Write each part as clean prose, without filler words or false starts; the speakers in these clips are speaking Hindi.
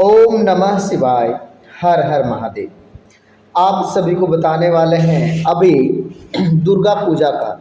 ओम नमः शिवाय। हर हर महादेव। आप सभी को बताने वाले हैं अभी दुर्गा पूजा का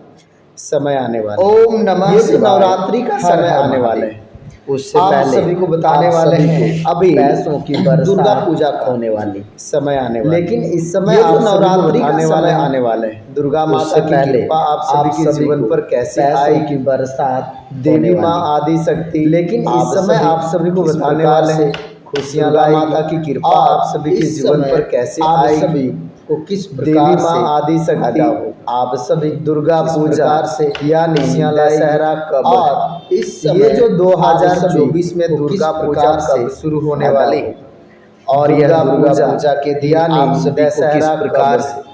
समय आने वाला है। ओम नमः शिवाय। नवरात्रि का समय आने वाला है। उससे आप पहले सभी को बताने वाले हैं अभी पैसों की दुर्गा पूजा का होने वाली समय आने वाला। लेकिन इस समय आप नवरात्रि का समय आने वाले हैं। दुर्गा माता की कृपा आप सभी के जीवन पर कैसे आई की बरसात, देवी माँ आदि शक्ति। लेकिन इस समय आप सभी को बताने वाले हैं खुशियाँ माता की कृपा आप सभी के जीवन पर कैसे आई, सभी को किस प्रकार देवी माँ आदि शक्ति आप सभी दुर्गा पूजा से या दशहरा कब और इस ये जो 2024 में दुर्गा पूजा कब शुरू होने वाली और यह दुर्गा पूजा के दिन आप सभी को किस प्रकार से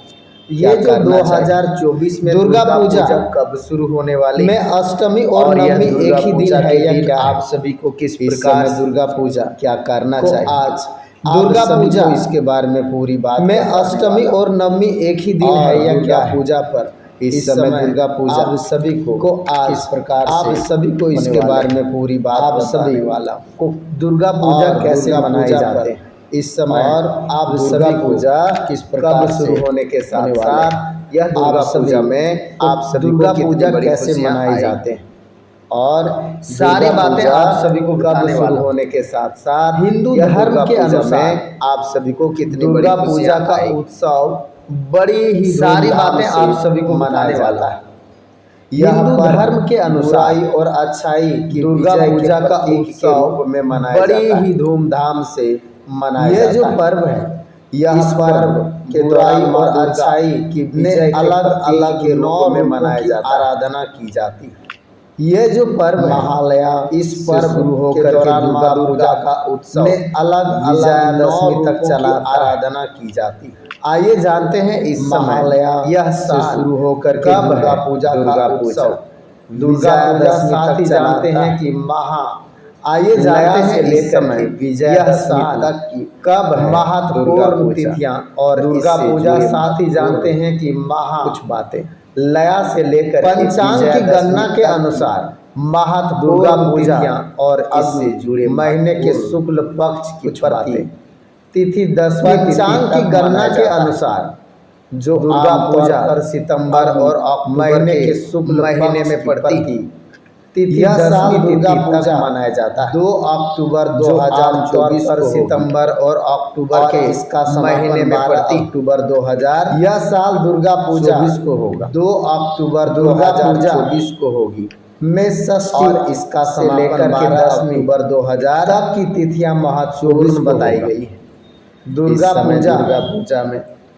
ये जो 2024 में दुर्गा पूजा कब शुरू होने वाली में अष्टमी और नवमी एक ही दिन है या क्या आप सभी को किस प्रकार दुर्गा पूजा क्या करना चाहिए। आज दुर्गा पूजा इसके बारे में पूरी बात में अष्टमी और नवमी एक ही दिन है या क्या पूजा पर इस समय दुर्गा पूजा आप सभी को आज इस प्रकार आप सभी को इसके बारे में पूरी बात आप सभी वाला को दुर्गा पूजा कैसे मनाई जाते हैं इस समय और आप दुर्गा पूजा किस प्रकार शुरू होने के साथ साथ यह दुर्गा पूजा में आप सभी दुर्गा पूजा कैसे मनाई जाते हैं और सारी बातें आप सभी को कब शुरू होने के साथ साथ हिंदू धर्म के अनुसार आप सभी को कितनी दुर्गा पूजा का उत्सव बड़ी ही सारी बातें आप सभी को मनाया जाता है। हिंदू धर्म के अनुसार और अच्छाई की दुर्गा पूजा का उत्सव में मनाया बड़ी ही धूमधाम से मनाया ये जो पर्व है यह पर्व के बुराई और अच्छाई की अलग अलग के रूप में मनाया जाता है, आराधना की जाती है। ये जो पर्व महालया इस पर्व शुरू होकर दुर्गा पूजा का उत्सव में अलग अलग दशमी तक चला आराधना की जाती है। आइए जानते हैं इस महालया यह शुरू होकर कब दुर्गा पूजा का उत्सव दुर्गा दशमी तक जानते हैं कि आइए जानते हैं इस समय विजयादशमी तक की कब महत्वपूर्ण तिथियां और दुर्गा पूजा साथ ही जानते हैं कि कुछ बातें लया से लेकर पंचांग की गणना के अनुसार दुर्गा पूजा और इससे जुड़े महीने के शुक्ल पक्ष की बातें तिथि 10वीं पंचांग की गणना के अनुसार जो दुर्गा पूजा सितंबर और महीने के शुक्ल महीने में पड़ती थी तिथि 10वीं दुर्गा पूजा मनाया जाता है 2 अक्टूबर 2024 पर सितंबर और अक्टूबर के इसका महीने में पड़ती अक्टूबर 2000 यह साल दुर्गा पूजा को होगा 2 अक्टूबर 2024 को होगी में षष्ठी और इसका से लेकर के 10 अक्टूबर 2000 तक की तिथियां महत्वपूर्ण बताई गई है। दुर्गा पूजा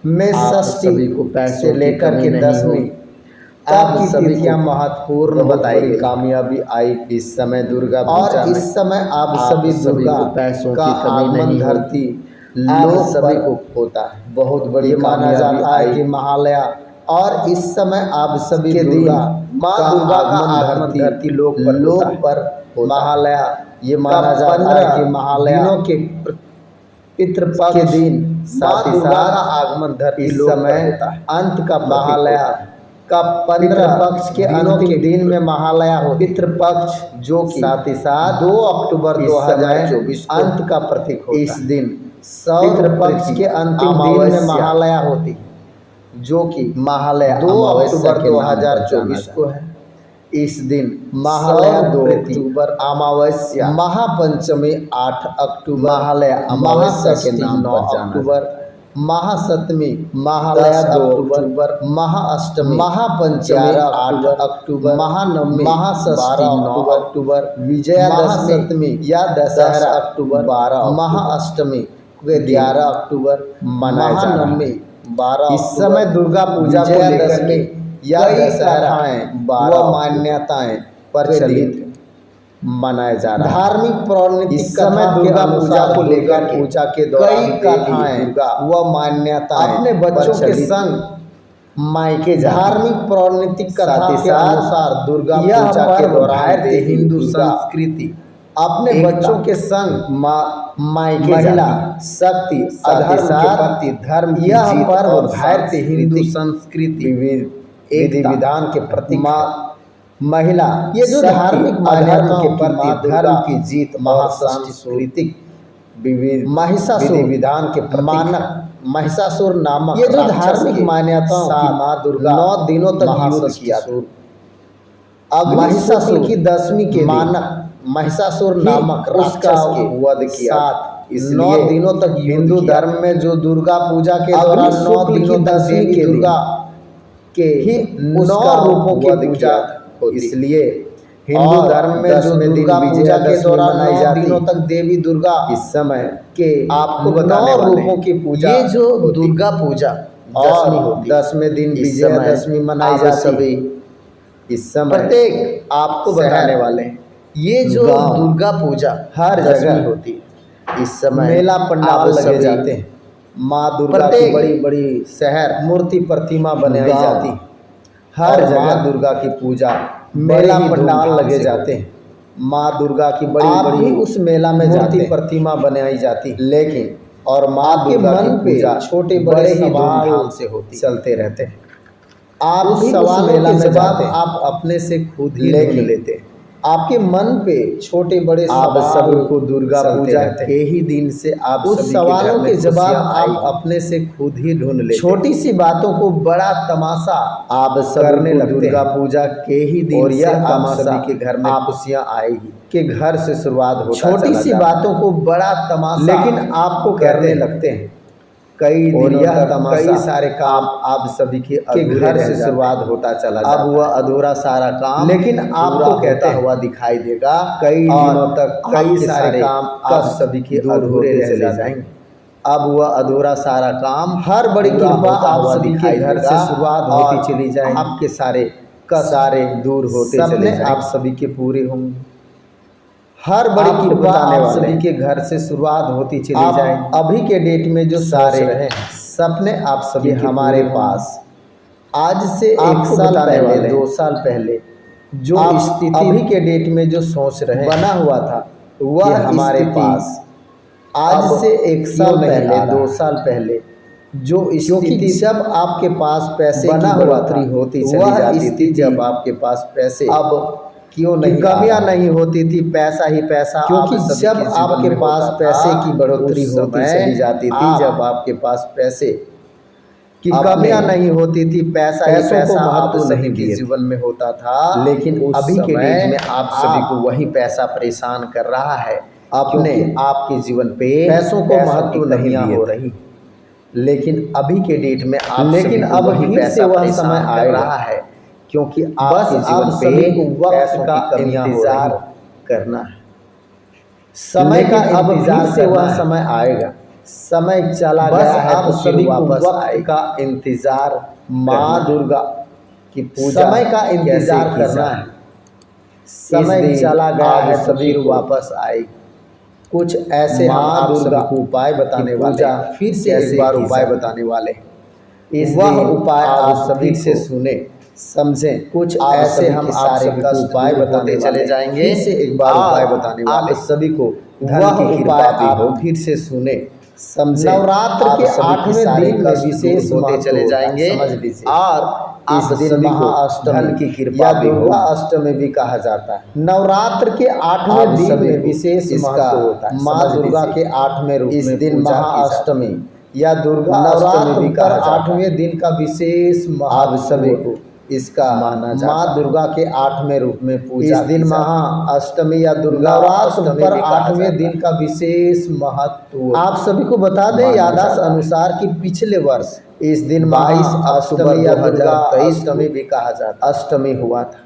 में षष्ठी से लेकर के 10वीं तब की तिथियां महत्वपूर्ण बताई गई। कामयाबी आई इस समय दुर्गा पूजा और इस समय आप सभी दुर्गा पैसों की कमी नहीं धरती लोग सभी को होता है बहुत बड़ी माना जाता है कि महालया और इस समय आप सभी के दुर्गा माँ दुर्गा का आगमन धरती लोग पर महालया ये माना जाता है कि महालया के पितृपक्ष के दिन साथ ही साथ आगमन धरती लोग समय अंत का महालया का 15 पक्ष के अंतिम दिन में महालया हो पितृपक्ष जो कि साथ ही साथ 2 अक्टूबर 2024 अंत का प्रतीक होता है। इस दिन पितृपक्ष के अंतिम दिन में महालया होती जो कि महालया 2 अक्टूबर 2024 को है। इस दिन महालया 2 अक्टूबर अमावस्या महापंचमी 8 अक्टूबर महालया अमावस्या के नाम पर 9 अक्टूबर महासप्तमी महालया 2 अक्टूबर महाअष्टमी महापंचमी 8 अक्टूबर महानवमी महाषष्ठी 9 अक्टूबर विजयादशमी या दशहरा अक्टूबर 12 महाअष्टमी 11 अक्टूबर महानवमी 12 इस समय दुर्गा पूजा को लेकर या दशहराएं व मान्यताएं प्रचलित मनाया जा रहा है। धार्मिक पौराणिक इस समय दुर्गा पूजा को लेकर पूजा के दौरान कई कथाएं व मान्यताएं अपने बच्चों के संग मायके धार्मिक पौराणिक कथा के अनुसार दुर्गा पूजा के दौरान हिंदू संस्कृति अपने बच्चों के संग मायके महिला शक्ति अधर्म के धर्म यह पर्व भारतीय हिंदू संस्कृति विधि विधान के प्रतीक महिला ये जो धार्मिक मान्यताओं के प्रति धर्म की जीत महासांस्कृतिक विविध महिषासुर विधान के मानक महिषासुर नामक ये जो धार्मिक मान्यताओं की माँ दुर्गा 9 दिनों तक युद्ध किया था। महिषासुर की 10वीं के मानक महिषासुर नामक उसका राक्षस के वध किया। साथ 9 दिनों तक हिंदू धर्म में जो दुर्गा पूजा के दौरान 9 दिनों तक देवी दुर्गा के ही 9 रूपों की पूजा होती। इसलिए हिंदू धर्म में जो दुर्गा पूजा के दौरान 9 दिनों तक देवी दुर्गा इस समय के आपको 9 रूपों की पूजा ये जो होती। दुर्गा पूजा और 10वें दिन विजयादशमी मनाई जाती सभी इस समय प्रत्येक आपको बताने वाले हैं। ये जो दुर्गा पूजा हर जगह होती है, इस समय मेला पंडाल लगे जाते हैं। माँ दुर्गा की बड़ी बड़ी शहर मूर्ति प्रतिमा बनाई जाती, हर जगह माँ दुर्गा की पूजा मेला पंडाल लगे जाते हैं। माँ दुर्गा की बड़ी बड़ी उस मेला में मूर्ति प्रतिमा बनाई जाती, लेकिन और माँ दुर्गा की पूजा छोटे बड़े ही सवाल धूमधाम से होती चलते रहते हैं। आप उस सवालों के जवाब आप अपने से खुद ही लेकिन लेते हैं। आपके मन पे छोटे बड़े आप सवाल सबको दुर्गा पूजा के ही दिन से आप उस सभी सवालों के जवाब आप अपने से खुद ही ढूंढ लेते। छोटी सी बातों को बड़ा तमाशा आप करने लगते दुर्गा पूजा के ही दिन और यह से तमाशा सभी के घर में खुशियां आएगी के घर से शुरुआत होता छोटी सी बातों को बड़ा तमाशा लेकिन आपको करने लगते हैं। कई दिनों तक कई सारे काम आप सभी के घर से शुरुआत होता चला जाता। अब वह अधूरा सारा काम लेकिन आपको कहता हुआ दिखाई देगा। कई दिनों तक कई सारे काम आप सभी के अधूरे चले जाएंगे। अब वह अधूरा सारा काम हर बड़ी कृपा आप सभी के घर से शुरुआत होती चली जाएगी। आपके सारे दूर होते चले जाएंगे। आप सभी के पूरे होंगे। हर बड़ी कृपा आप सभी के घर से शुरुआत होती चली जाएगी। अभी के डेट में जो सारे सपने आप सभी हमारे पास आज से 1 साल पहले 2 साल पहले जो स्थिति अभी के डेट में जो सोच रहे बना हुआ था वह हमारे पास आज से 1 साल पहले 2 साल पहले जो क्योंकि जब आपके पास पैसे बना की हुआ बढ़ोतरी होती चली जाती थी, थी जब आपके पास पैसे अब क्यों नहीं कमियां नहीं होती थी, पैसा ही पैसा। क्योंकि जब आपके पास पैसे की बढ़ोतरी होती चली जाती थी, जब आपके पास पैसे की कमियां नहीं होती थी, पैसा ही पैसा महत्व सभी के जीवन में होता था। लेकिन अभी के डेट में आप सभी को वही पैसा परेशान कर रहा है। अपने आपके जीवन पे पैसों को महत्व नहीं हो रही। लेकिन अभी के डेट में आप लेकिन अब वही पैसा वह समय आ रहा है, क्योंकि आपके जीवन पे वक्त का इंतजार करना है। समय का अब इंतजार से वह समय आएगा। समय चला गया है तो सभी को वक्त का इंतजार माँ दुर्गा की पूजा समय का इंतजार करना है। समय चला गया है सभी वापस आएगी। कुछ ऐसे माँ दुर्गा को उपाय बताने वाले फिर से एक बार उपाय बताने वाले वह उपाय आप सभी से सुने समझें। कुछ ऐसे हम सारे उपाय बताने चले जाएंगे। फिर से एक बार उपाय बताने वाले सभी को वह उपाय आप फिर से सुने समझे। नवरात्र के 8वें दिन में विशेष होते चले जाएंगे। समझ लीजिए। और इस दिन महाअष्टमी की कृपा दुर्गा अष्टमी भी कहा जाता है। नवरात्र के 8वें दिन में विशेष महत्व होता है। माँ दुर्गा के 8वें रूप इस में दिन महाअष्टमी या दुर्गा नवरात्र भी पर कहा 8वें दिन का विशेष आप सभी को इसका माना जाता माँ दुर्गा के 8वें रूप में पूजा। इस दिन महाअष्टमी या दुर्गा नवरात्र पर 8वें दिन दिन का विशेष महत्व आप सभी को बता दें याददाश्त अनुसार कि पिछले वर्ष इस दिन 22 अक्टूबर या 2023 भी कहा जाता अष्टमी हुआ था।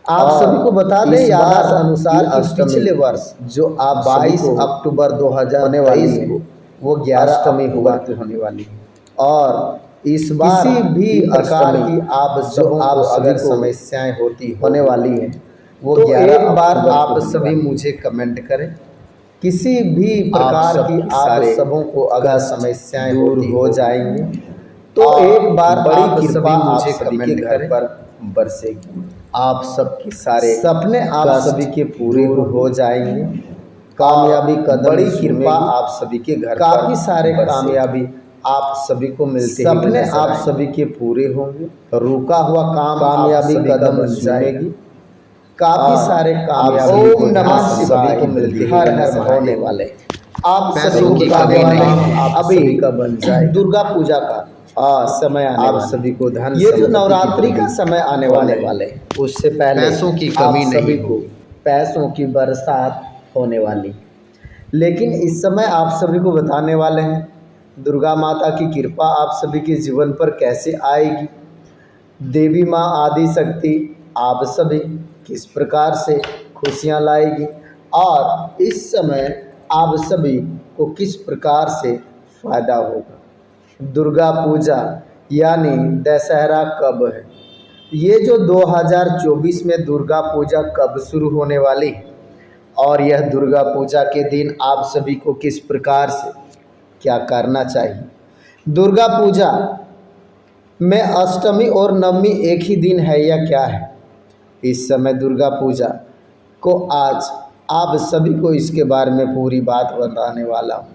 आप सभी को बता दें याददाश्त अनुसार पिछले वर्ष जो आप 22 अक्टूबर 2023 को वो 11 अष्टमी हुआ होने वाली है। और इस बार किसी भी प्रकार की आप अगर समस्याएं होने वाली हैं वो तो 11 एक बार आप सभी मुझे कमेंट करें। किसी भी प्रकार की आप सबों को अगर समस्याएं दूर हो जाएंगी तो एक बार बड़ी कृपा मुझे कमेंट करें पर बरसेगी। आप सबके सारे सपने आप सभी के पूरे हो जाएंगे। कामयाबी कदम बड़ी कृपा आप सभी के घर काफी सारे कामयाबी आप सभी को मिलते सपने आप सभी के पूरे होंगे। रुका हुआ काम कामयाबी कदम बन जाएगी। काफी सारे कामयाबी ओम नमः शिवाय को मिलते हर हर होने वाले। आप पैसों सभी को की बताने कमी वाले नहीं हैं होगी। अभी सभी का बन जाएगा। दुर्गा पूजा का समय आने आप वाला सभी को धन ये जो संपत्ति की नवरात्रि का पूरी समय आने वाले हैं, उससे पहले पैसों की आप कमी सभी नहीं को होगी। पैसों की बरसात होने वाली। लेकिन इस समय आप सभी को बताने वाले हैं दुर्गा माता की कृपा आप सभी के जीवन पर कैसे आएगी। देवी माँ आदि शक्ति आप सभी किस प्रकार से खुशियाँ लाएगी और इस समय आप सभी को किस प्रकार से फायदा होगा। दुर्गा पूजा यानी दशहरा कब है, ये जो 2024 में दुर्गा पूजा कब शुरू होने वाली है और यह दुर्गा पूजा के दिन आप सभी को किस प्रकार से क्या करना चाहिए। दुर्गा पूजा में अष्टमी और नवमी एक ही दिन है या क्या है। इस समय दुर्गा पूजा को आज आप सभी को इसके बारे में पूरी बात बताने वाला हूँ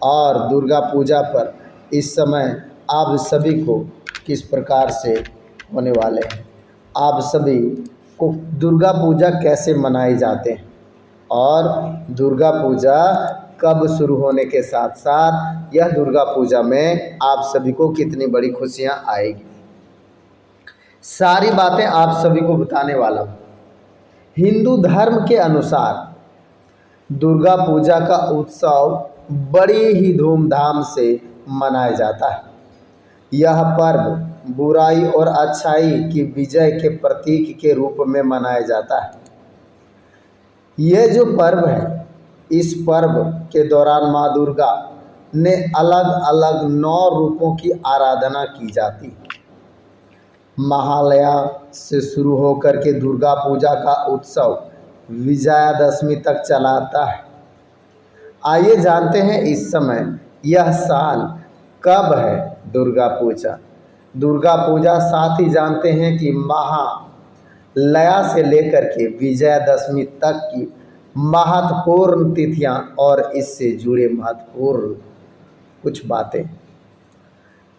और दुर्गा पूजा पर इस समय आप सभी को किस प्रकार से होने वाले हैं, आप सभी को दुर्गा पूजा कैसे मनाए जाते हैं और दुर्गा पूजा कब शुरू होने के साथ साथ यह दुर्गा पूजा में आप सभी को कितनी बड़ी खुशियां आएगी, सारी बातें आप सभी को बताने वाला हूँ। हिंदू धर्म के अनुसार दुर्गा पूजा का उत्सव बड़ी ही धूमधाम से मनाया जाता है। यह पर्व बुराई और अच्छाई की विजय के प्रतीक के रूप में मनाया जाता है। यह जो पर्व है, इस पर्व के दौरान माँ दुर्गा ने अलग अलग 9 रूपों की आराधना की जाती है। महालया से शुरू होकर के दुर्गा पूजा का उत्सव विजयादशमी तक चलाता है। आइए जानते हैं इस समय यह साल कब है दुर्गा पूजा। दुर्गा पूजा साथ ही जानते हैं कि महालया से लेकर के विजयादशमी तक की महत्वपूर्ण तिथियां और इससे जुड़े महत्वपूर्ण कुछ बातें।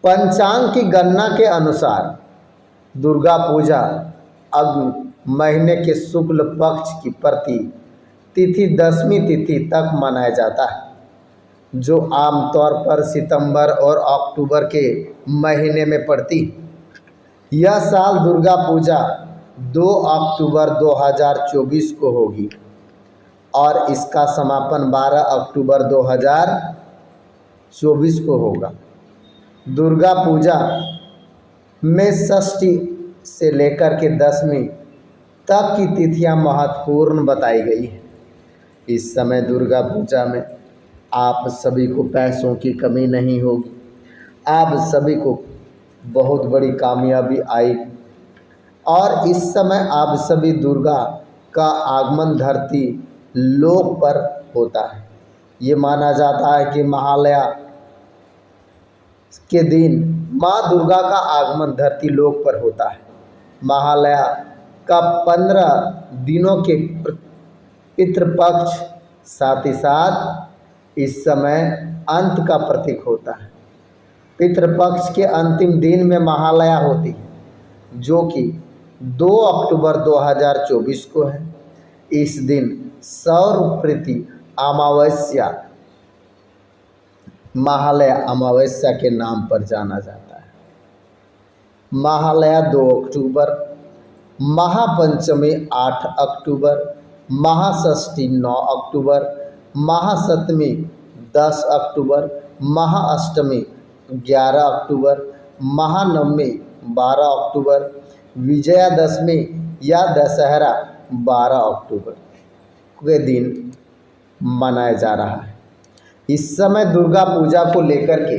पंचांग की गणना के अनुसार दुर्गा पूजा अग्नि महीने के शुक्ल पक्ष की प्रति तिथि 10वीं तिथि तक मनाया जाता है, जो आमतौर पर सितंबर और अक्टूबर के महीने में पड़ती। यह साल दुर्गा पूजा 2 अक्टूबर 2024 को होगी और इसका समापन 12 अक्टूबर 2024 को होगा। दुर्गा पूजा में षष्ठी से लेकर के 10वीं तक की तिथियां महत्वपूर्ण बताई गई है। इस समय दुर्गा पूजा में आप सभी को पैसों की कमी नहीं होगी, आप सभी को बहुत बड़ी कामयाबी आएगी और इस समय आप सभी दुर्गा का आगमन धरती लोक पर होता है। ये माना जाता है कि महालया के दिन माँ दुर्गा का आगमन धरती लोक पर होता है। महालया का 15 दिनों के पितृपक्ष साथ ही साथ इस समय अंत का प्रतीक होता है। पितृपक्ष के अंतिम दिन में महालया होती है, जो कि 2 अक्टूबर 2024 को है। इस दिन सौर प्रीति अमावस्या महालया अमावस्या के नाम पर जाना जाता है। महालया 2 अक्टूबर, महापंचमी 8 अक्टूबर, महाषष्ठी 9 अक्टूबर, महासप्तमी 10 अक्टूबर, महाअष्टमी 11 अक्टूबर, महानवमी 12 अक्टूबर, विजयादशमी या दशहरा 12 अक्टूबर के दिन मनाया जा रहा है। इस समय दुर्गा पूजा को लेकर के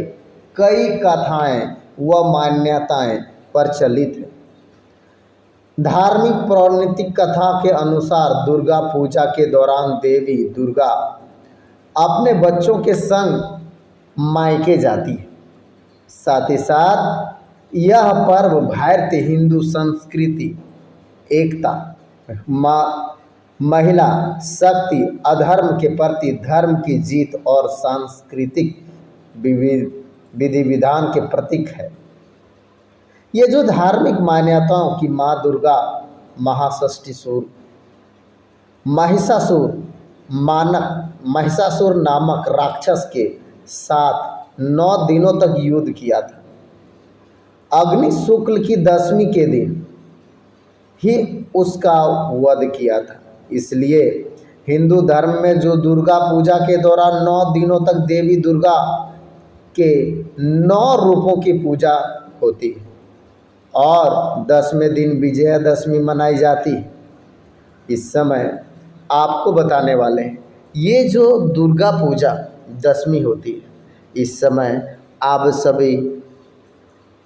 कई कथाएं व मान्यताएं प्रचलित है। धार्मिक पौराणिक कथा के अनुसार दुर्गा पूजा के दौरान देवी दुर्गा अपने बच्चों के संग मायके जाती है। साथ ही साथ यह पर्व भारतीय हिंदू संस्कृति, एकता, महिला शक्ति, अधर्म के प्रति धर्म की जीत और सांस्कृतिक विधि विधान के प्रतीक है। ये जो धार्मिक मान्यताओं की माँ दुर्गा महाषष्ठीसुर, महिषासुर मानक महिषासुर नामक राक्षस के साथ 9 दिनों तक युद्ध किया था। अग्नि शुक्ल की 10वीं के दिन ही उसका वध किया था। इसलिए हिंदू धर्म में जो दुर्गा पूजा के दौरान 9 दिनों तक देवी दुर्गा के 9 रूपों की पूजा होती है और 10वें दिन विजयादशमी मनाई जाती है। इस समय आपको बताने वाले हैं, ये जो दुर्गा पूजा दशमी होती है, इस समय आप सभी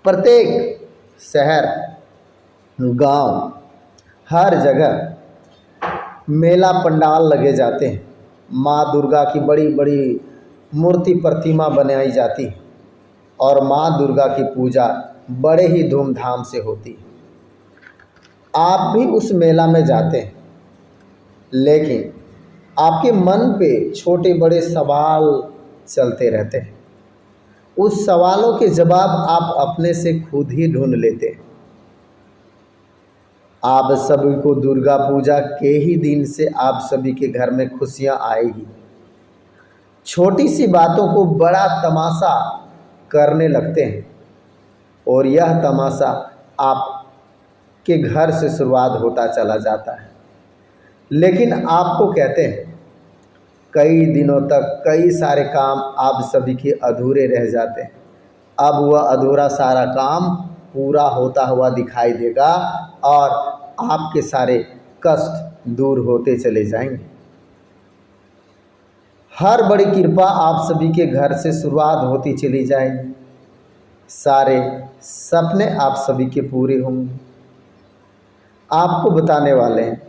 प्रत्येक शहर, गांव, हर जगह मेला पंडाल लगे जाते हैं। माँ दुर्गा की बड़ी बड़ी मूर्ति प्रतिमा बनाई जाती है और माँ दुर्गा की पूजा बड़े ही धूमधाम से होती है। आप भी उस मेला में जाते हैं, लेकिन आपके मन पे छोटे बड़े सवाल चलते रहते हैं। उस सवालों के जवाब आप अपने से खुद ही ढूंढ लेते हैं। आप सभी को दुर्गा पूजा के ही दिन से आप सभी के घर में खुशियां आएगी। छोटी सी बातों को बड़ा तमाशा करने लगते हैं और यह तमाशा आपके घर से शुरुआत होता चला जाता है। लेकिन आपको कहते हैं कई दिनों तक कई सारे काम आप सभी के अधूरे रह जाते हैं। अब वह अधूरा सारा काम पूरा होता हुआ दिखाई देगा और आपके सारे कष्ट दूर होते चले जाएंगे। हर बड़ी कृपा आप सभी के घर से शुरुआत होती चली जाएगी। सारे सपने आप सभी के पूरे होंगे। आपको बताने वाले हैं,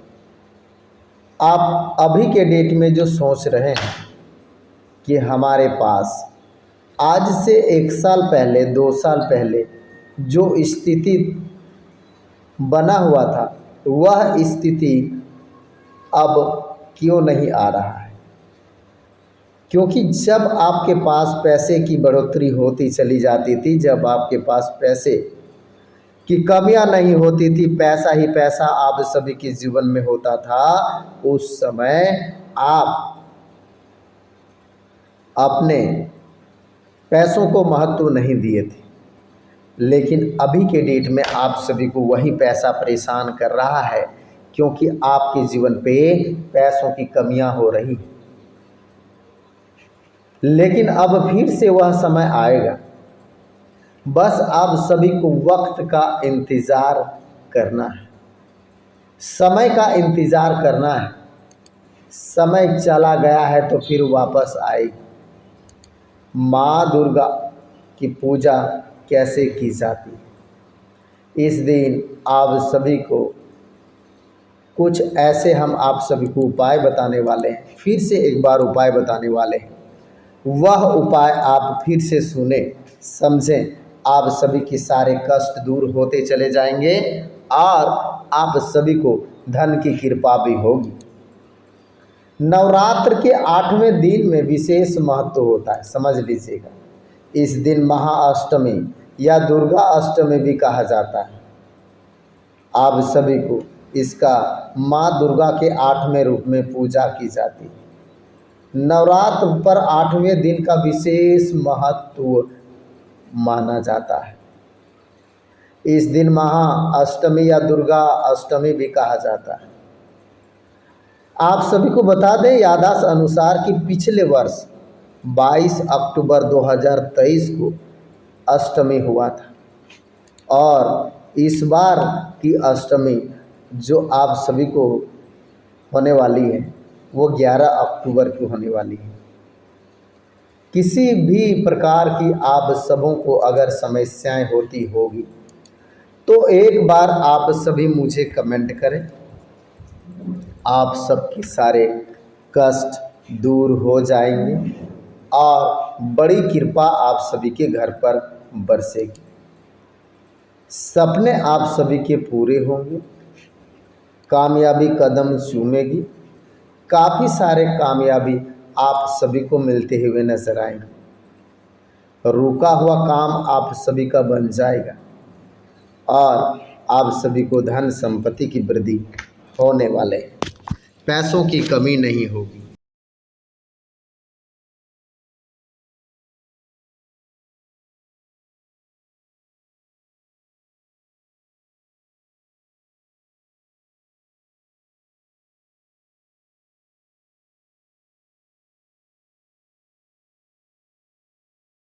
आप अभी के डेट में जो सोच रहे हैं कि हमारे पास आज से 1 साल पहले, 2 साल पहले जो स्थिति बना हुआ था, वह स्थिति अब क्यों नहीं आ रहा है? क्योंकि जब आपके पास पैसे की बढ़ोतरी होती चली जाती थी, जब आपके पास पैसे की कमियां नहीं होती थी, पैसा ही पैसा आप सभी के जीवन में होता था, उस समय आप अपने पैसों को महत्व नहीं दिए थे। लेकिन अभी के डेट में आप सभी को वही पैसा परेशान कर रहा है, क्योंकि आपके जीवन पे पैसों की कमियां हो रही। लेकिन अब फिर से वह समय आएगा। बस आप सभी को वक्त का इंतज़ार करना है, समय का इंतज़ार करना है। समय चला गया है तो फिर वापस आएगी। माँ दुर्गा की पूजा कैसे की जाती है, इस दिन आप सभी को कुछ ऐसे हम आप सभी को उपाय बताने वाले हैं। फिर से एक बार उपाय बताने वाले हैं। वह उपाय आप फिर से सुने, समझें, आप सभी के सारे कष्ट दूर होते चले जाएंगे और आप सभी को धन की कृपा भी होगी। नवरात्र के 8वें दिन में विशेष महत्व होता है, समझ लीजिएगा। इस दिन महाअष्टमी या दुर्गा अष्टमी भी कहा जाता है। आप सभी को इसका माँ दुर्गा के 8वें रूप में पूजा की जाती है। नवरात्र पर 8वें दिन का विशेष महत्व माना जाता है। इस दिन महाअष्टमी या दुर्गा अष्टमी भी कहा जाता है। आप सभी को बता दें, याददाश्त अनुसार कि पिछले वर्ष 22 अक्टूबर 2023 को अष्टमी हुआ था और इस बार की अष्टमी जो आप सभी को होने वाली है वो 11 अक्टूबर की होने वाली है। किसी भी प्रकार की आप सबों को अगर समस्याएं होती होगी तो एक बार आप सभी मुझे कमेंट करें। आप सबके सारे कष्ट दूर हो जाएंगे और बड़ी कृपा आप सभी के घर पर बरसेगी। सपने आप सभी के पूरे होंगे, कामयाबी कदम चूमेगी। काफ़ी सारे कामयाबी आप सभी को मिलते हुए नजर आएंगे। रुका हुआ काम आप सभी का बन जाएगा और आप सभी को धन संपत्ति की वृद्धि होने वाले, पैसों की कमी नहीं होगी।